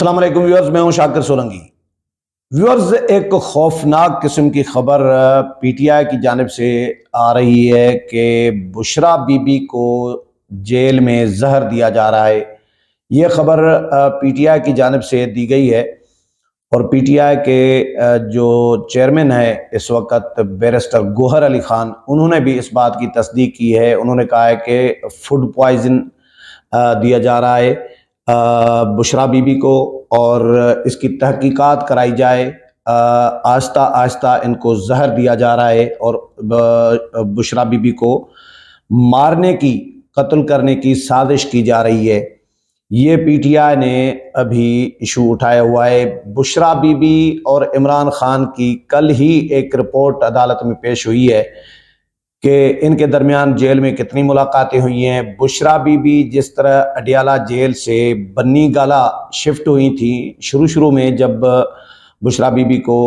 السلام علیکم ویورز، میں ہوں شاکر سولنگی۔ ویورز، ایک خوفناک قسم کی خبر پی ٹی آئی کی جانب سے آ رہی ہے کہ بشریٰ بی بی کو جیل میں زہر دیا جا رہا ہے۔ یہ خبر پی ٹی آئی کی جانب سے دی گئی ہے اور پی ٹی آئی کے جو چیئرمین ہے اس وقت بیرسٹر گوہر علی خان، انہوں نے بھی اس بات کی تصدیق کی ہے۔ انہوں نے کہا ہے کہ فوڈ پوائزن دیا جا رہا ہے بشریٰ بی بی کو اور اس کی تحقیقات کرائی جائے۔ آہستہ آہستہ ان کو زہر دیا جا رہا ہے اور بشریٰ بی بی کو مارنے کی، قتل کرنے کی سازش کی جا رہی ہے۔ یہ پی ٹی آئی نے ابھی ایشو اٹھایا ہوا ہے۔ بشریٰ بی بی اور عمران خان کی کل ہی ایک رپورٹ عدالت میں پیش ہوئی ہے کہ ان کے درمیان جیل میں کتنی ملاقاتیں ہوئی ہیں۔ بشریٰ بی بی جس طرح اڈیالہ جیل سے بنی گالہ شفٹ ہوئی تھی، شروع میں جب بشریٰ بی بی کو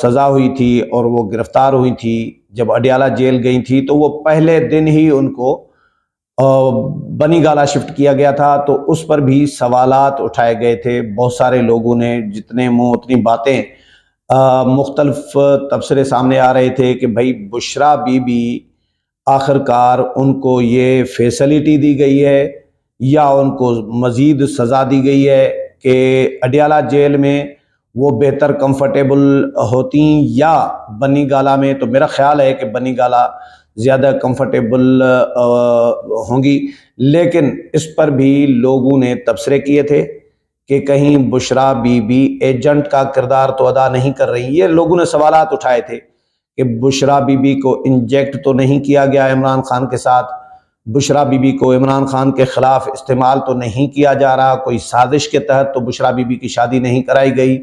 سزا ہوئی تھی اور وہ گرفتار ہوئی تھی، جب اڈیالہ جیل گئی تھی تو وہ پہلے دن ہی ان کو بنی گالہ شفٹ کیا گیا تھا، تو اس پر بھی سوالات اٹھائے گئے تھے۔ بہت سارے لوگوں نے جتنے منہ اتنی باتیں، مختلف تبصرے سامنے آ رہے تھے کہ بھائی بشریٰ بی بی آخرکار ان کو یہ فیسلٹی دی گئی ہے یا ان کو مزید سزا دی گئی ہے کہ اڈیالہ جیل میں وہ بہتر کمفرٹیبل ہوتی یا بنی گالہ میں؟ تو میرا خیال ہے کہ بنی گالہ زیادہ کمفرٹیبل ہوں گی، لیکن اس پر بھی لوگوں نے تبصرے کیے تھے کہ کہیں بشریٰ بی بی ایجنٹ کا کردار تو ادا نہیں کر رہی۔ یہ لوگوں نے سوالات اٹھائے تھے کہ بشریٰ بی بی کو انجیکٹ تو نہیں کیا گیا عمران خان کے ساتھ، بشریٰ بی بی کو عمران خان کے خلاف استعمال تو نہیں کیا جا رہا، کوئی سازش کے تحت تو بشریٰ بی بی کی شادی نہیں کرائی گئی۔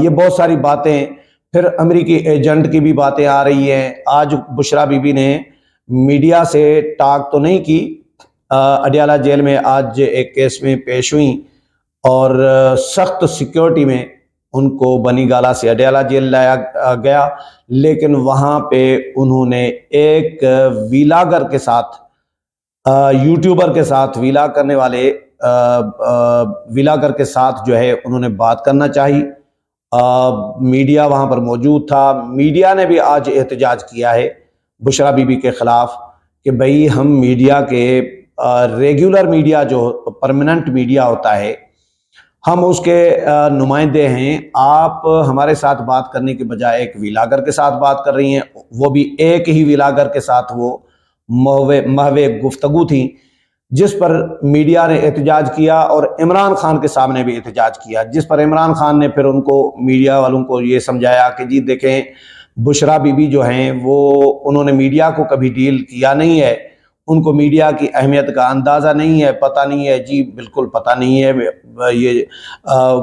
یہ بہت ساری باتیں، پھر امریکی ایجنٹ کی بھی باتیں آ رہی ہیں۔ آج بشریٰ بی بی نے میڈیا سے ٹاک تو نہیں کی، اڈیالہ جیل میں آج ایک کیس میں پیش ہوئیں اور سخت سیکیورٹی میں ان کو بنی گالہ سے اڈیالہ جیل لایا گیا، لیکن وہاں پہ انہوں نے ایک ویلاگر کے ساتھ، یوٹیوبر کے ساتھ، ویلاگ کرنے والے ویلاگر کے ساتھ جو ہے انہوں نے بات کرنا چاہی۔ میڈیا وہاں پر موجود تھا، میڈیا نے بھی آج احتجاج کیا ہے بشریٰ بی بی کے خلاف کہ بھئی ہم میڈیا کے ریگولر میڈیا جو پرماننٹ میڈیا ہوتا ہے، ہم اس کے نمائندے ہیں، آپ ہمارے ساتھ بات کرنے کے بجائے ایک ویلاگر کے ساتھ بات کر رہی ہیں، وہ بھی ایک ہی ویلاگر کے ساتھ وہ محو گفتگو تھی، جس پر میڈیا نے احتجاج کیا اور عمران خان کے سامنے بھی احتجاج کیا، جس پر عمران خان نے پھر ان کو، میڈیا والوں کو یہ سمجھایا کہ جی دیکھیں بشریٰ بی بی جو ہیں وہ انہوں نے میڈیا کو کبھی ڈیل کیا نہیں ہے، ان کو میڈیا کی اہمیت کا اندازہ نہیں ہے، پتہ نہیں ہے۔ جی بالکل پتہ نہیں ہے، یہ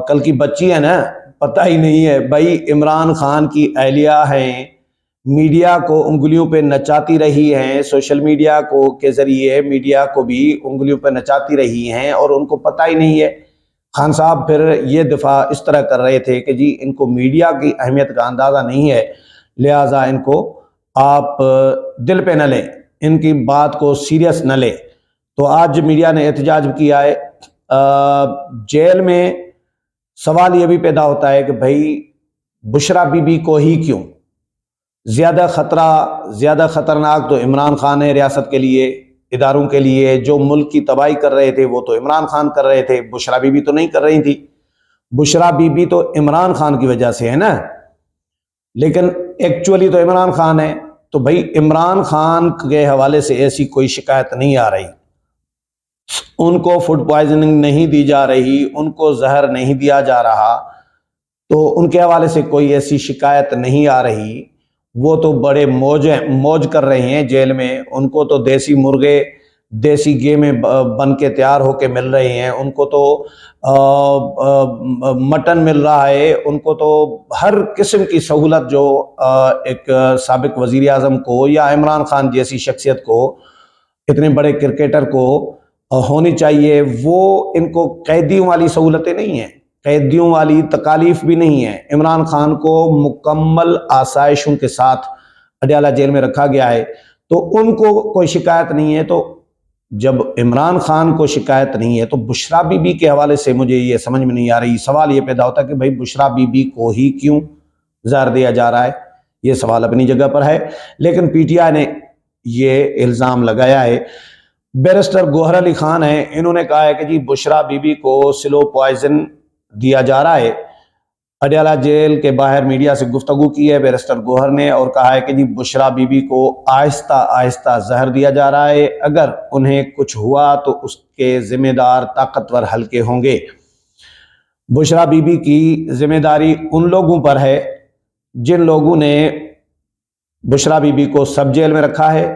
کل کی بچی ہے نا، پتہ ہی نہیں ہے۔ بھائی عمران خان کی اہلیہ ہیں، میڈیا کو انگلیوں پہ نچاتی رہی ہیں، سوشل میڈیا کو کے ذریعے میڈیا کو بھی انگلیوں پہ نچاتی رہی ہیں اور ان کو پتہ ہی نہیں ہے۔ خان صاحب پھر یہ دفاع اس طرح کر رہے تھے کہ جی ان کو میڈیا کی اہمیت کا اندازہ نہیں ہے، لہٰذا ان کو آپ دل پہ نہ لیں، ان کی بات کو سیریس نہ لیں۔ تو آج میڈیا نے احتجاج کیا ہے۔ جیل میں سوال یہ بھی پیدا ہوتا ہے کہ بھائی بشریٰ بی بی کو ہی کیوں؟ زیادہ خطرہ، زیادہ خطرناک تو عمران خان ہے ریاست کے لیے، اداروں کے لیے۔ جو ملک کی تباہی کر رہے تھے وہ تو عمران خان کر رہے تھے، بشریٰ بی بی تو نہیں کر رہی تھی۔ بشریٰ بی بی تو عمران خان کی وجہ سے ہے نا، لیکن ایکچولی تو عمران خان ہے۔ تو بھائی عمران خان کے حوالے سے ایسی کوئی شکایت نہیں آ رہی، ان کو فوڈ پوائزننگ نہیں دی جا رہی، ان کو زہر نہیں دیا جا رہا، تو ان کے حوالے سے کوئی ایسی شکایت نہیں آ رہی۔ وہ تو بڑے موج کر رہے ہیں جیل میں، ان کو تو دیسی مرغے، دیسی گے میں بن کے تیار ہو کے مل رہے ہیں، ان کو تو مٹن مل رہا ہے، ان کو تو ہر قسم کی سہولت جو ایک سابق وزیر اعظم کو یا عمران خان جیسی شخصیت کو، اتنے بڑے کرکٹر کو ہونی چاہیے، وہ ان کو قیدیوں والی سہولتیں نہیں ہیں، قیدیوں والی تکالیف بھی نہیں ہے۔ عمران خان کو مکمل آسائشوں کے ساتھ اڈیالہ جیل میں رکھا گیا ہے، تو ان کو کوئی شکایت نہیں ہے۔ تو جب عمران خان کو شکایت نہیں ہے تو بشرا بی بی کے حوالے سے مجھے یہ سمجھ میں نہیں آ رہی. سوال یہ پیدا ہوتا ہے کہ بھائی بشرا بی بی کو ہی کیوں زہر دیا جا رہا ہے. یہ سوال اپنی جگہ پر ہے، لیکن پی ٹی آئی نے یہ الزام لگایا ہے. بیرسٹر گوہر علی خان ہیں، انہوں نے کہا ہے کہ جی بشرا بی بی کو سلو پوائزن دیا جا رہا ہے. اڈیالہ جیل کے باہر میڈیا سے گفتگو کی ہے بیرسٹر گوہر نے اور کہا ہے کہ جی بشرا بی بی کو آہستہ آہستہ زہر دیا جا رہا ہے، اگر انہیں کچھ ہوا تو اس کے ذمہ دار طاقتور حلقے ہوں گے. بشرا بی بی کی ذمہ داری ان لوگوں پر ہے جن لوگوں نے بشرا بی بی کو سب جیل میں رکھا ہے.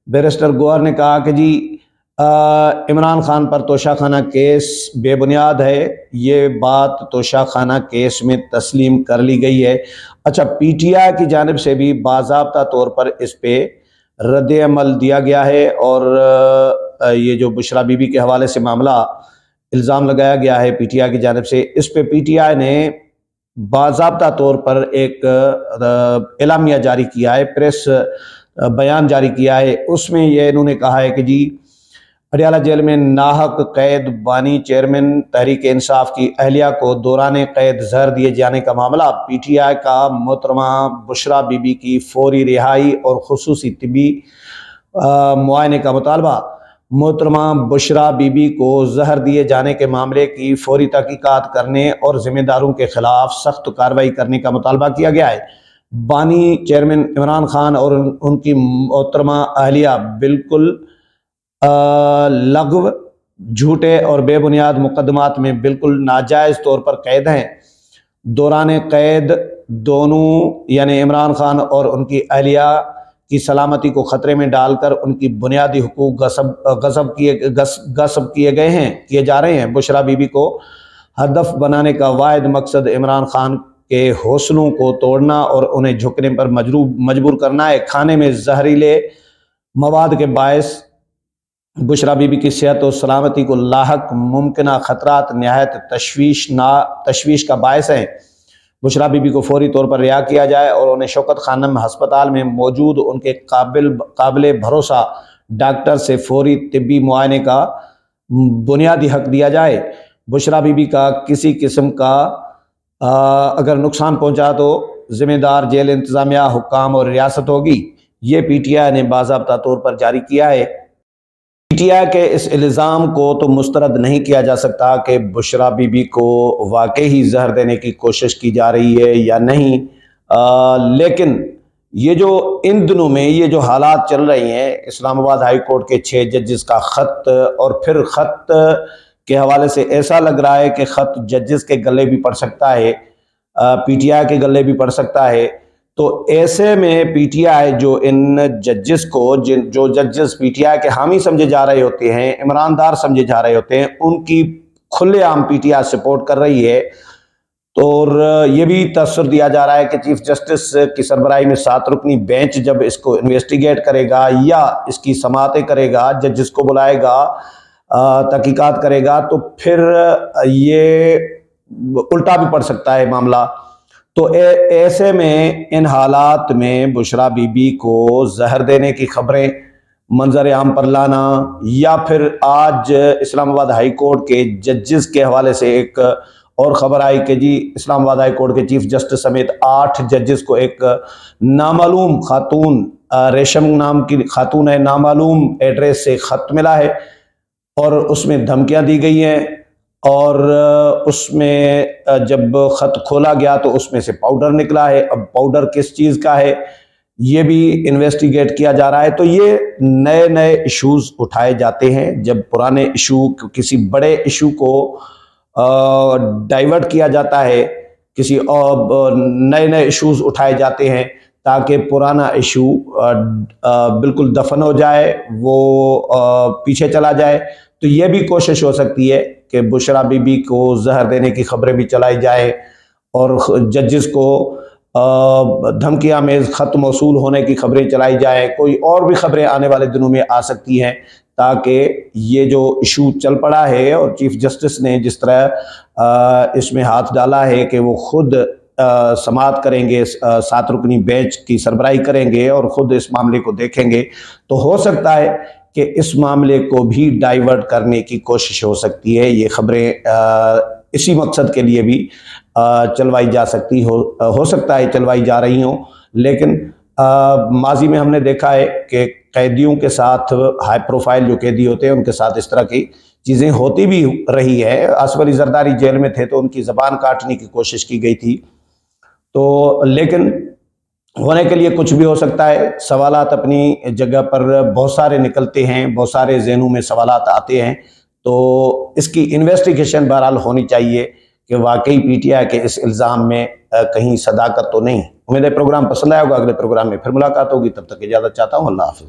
بیرسٹر گوہر نے کہا کہ جی عمران خان پر توشہ خانہ کیس بے بنیاد ہے، یہ بات توشہ خانہ کیس میں تسلیم کر لی گئی ہے. اچھا، پی ٹی آئی کی جانب سے بھی باضابطہ طور پر اس پہ رد عمل دیا گیا ہے اور یہ جو بشرا بی بی کے حوالے سے معاملہ الزام لگایا گیا ہے پی ٹی آئی کی جانب سے، اس پہ پی ٹی آئی نے باضابطہ طور پر ایک اعلامیہ جاری کیا ہے، پریس بیان جاری کیا ہے. اس میں یہ انہوں نے کہا ہے کہ جی اڈیالہ جیل میں ناحق قید بانی چیئرمین تحریک انصاف کی اہلیہ کو دوران قید زہر دیے جانے کا معاملہ، پی ٹی آئی کا محترمہ بشرا بی بی کی فوری رہائی اور خصوصی طبی معائنے کا مطالبہ. محترمہ بشرا بی بی کو زہر دیے جانے کے معاملے کی فوری تحقیقات کرنے اور ذمہ داروں کے خلاف سخت کارروائی کرنے کا مطالبہ کیا گیا ہے. بانی چیئرمین عمران خان اور ان کی محترمہ اہلیہ بالکل لغو، جھوٹے اور بے بنیاد مقدمات میں بالکل ناجائز طور پر قید ہیں. دوران قید دونوں یعنی عمران خان اور ان کی اہلیہ کی سلامتی کو خطرے میں ڈال کر ان کی بنیادی حقوق غصب کیے جا رہے ہیں. بشرا بی بی کو ہدف بنانے کا واحد مقصد عمران خان کے حوصلوں کو توڑنا اور انہیں جھکنے پر مجبور کرنا ہے. کھانے میں زہریلے مواد کے باعث بشرا بی بی کی صحت و سلامتی کو لاحق ممکنہ خطرات نہایت تشویش کا باعث ہیں. بشرا بی بی کو فوری طور پر رہا کیا جائے اور انہیں شوکت خانم ہسپتال میں موجود ان کے قابل بھروسہ ڈاکٹر سے فوری طبی معائنے کا بنیادی حق دیا جائے. بشرا بی بی کا کسی قسم کا اگر نقصان پہنچا تو ذمہ دار جیل انتظامیہ، حکام اور ریاست ہوگی. یہ پی ٹی آئی نے باضابطہ طور پر جاری کیا ہے. پی ٹی آئی کے اس الزام کو تو مسترد نہیں کیا جا سکتا کہ بشرا بی بی کو واقعی زہر دینے کی کوشش کی جا رہی ہے یا نہیں، لیکن یہ جو ان دنوں میں یہ جو حالات چل رہے ہیں، اسلام آباد ہائی کورٹ کے 6 ججز کا خط، اور پھر خط کے حوالے سے ایسا لگ رہا ہے کہ خط ججز کے گلے بھی پڑ سکتا ہے، پی ٹی آئی کے گلے بھی پڑ سکتا ہے. تو ایسے میں پی ٹی آئی جو ان ججز کو جو ججز پی ٹی آئی کے حامی سمجھے جا رہے ہوتے ہیں، عمراندار سمجھے جا رہے ہوتے ہیں، ان کی کھلے عام پی ٹی آئی سپورٹ کر رہی ہے. اور یہ بھی تاثر دیا جا رہا ہے کہ چیف جسٹس کی سربراہی میں 7 رکنی بینچ جب اس کو انویسٹیگیٹ کرے گا یا اس کی سماعتیں کرے گا، ججز کو بلائے گا، تحقیقات کرے گا، تو پھر یہ الٹا بھی پڑ سکتا ہے معاملہ. تو ایسے میں ان حالات میں بشرا بی بی کو زہر دینے کی خبریں منظر عام پر لانا، یا پھر آج اسلام آباد ہائی کورٹ کے ججز کے حوالے سے ایک اور خبر آئی کہ جی اسلام آباد ہائی کورٹ کے چیف جسٹس سمیت 8 ججز کو ایک نامعلوم خاتون، ریشم نام کی خاتون ہے، نامعلوم ایڈریس سے خط ملا ہے اور اس میں دھمکیاں دی گئی ہیں. اور اس میں جب خط کھولا گیا تو اس میں سے پاؤڈر نکلا ہے. اب پاؤڈر کس چیز کا ہے یہ بھی انویسٹیگیٹ کیا جا رہا ہے. تو یہ نئے نئے ایشوز اٹھائے جاتے ہیں. جب پرانے ایشو، کسی بڑے ایشو کو ڈائیورٹ کیا جاتا ہے، کسی اور نئے نئے ایشوز اٹھائے جاتے ہیں تاکہ پرانا ایشو بالکل دفن ہو جائے، وہ پیچھے چلا جائے. تو یہ بھی کوشش ہو سکتی ہے کہ بشرا بی بی کو زہر دینے کی خبریں بھی چلائی جائیں اور ججز کو دھمکی آمیز خط موصول ہونے کی خبریں چلائی جائیں. کوئی اور بھی خبریں آنے والے دنوں میں آ سکتی ہیں تاکہ یہ جو ایشو چل پڑا ہے اور چیف جسٹس نے جس طرح اس میں ہاتھ ڈالا ہے کہ وہ خود سماعت کریں گے، 7 رکنی بینچ کی سربراہی کریں گے اور خود اس معاملے کو دیکھیں گے، تو ہو سکتا ہے کہ اس معاملے کو بھی ڈائیورٹ کرنے کی کوشش ہو سکتی ہے. یہ خبریں اسی مقصد کے لیے بھی چلوائی جا سکتی ہو سکتا ہے چلوائی جا رہی ہوں. لیکن ماضی میں ہم نے دیکھا ہے کہ قیدیوں کے ساتھ، ہائی پروفائل جو قیدی ہوتے ہیں ان کے ساتھ اس طرح کی چیزیں ہوتی بھی رہی ہے. آصف علی زرداری جیل میں تھے تو ان کی زبان کاٹنے کی کوشش کی گئی تھی. تو لیکن ہونے کے لیے کچھ بھی ہو سکتا ہے. سوالات اپنی جگہ پر بہت سارے نکلتے ہیں، بہت سارے ذہنوں میں سوالات آتے ہیں. تو اس کی انویسٹیگیشن بہرحال ہونی چاہیے کہ واقعی پی ٹی آئی کے اس الزام میں کہیں صداقت تو نہیں. امید ہے پروگرام پسند آیا ہوگا. اگلے پروگرام میں پھر ملاقات ہوگی. تب تک اجازت چاہتا ہوں. اللہ حافظ.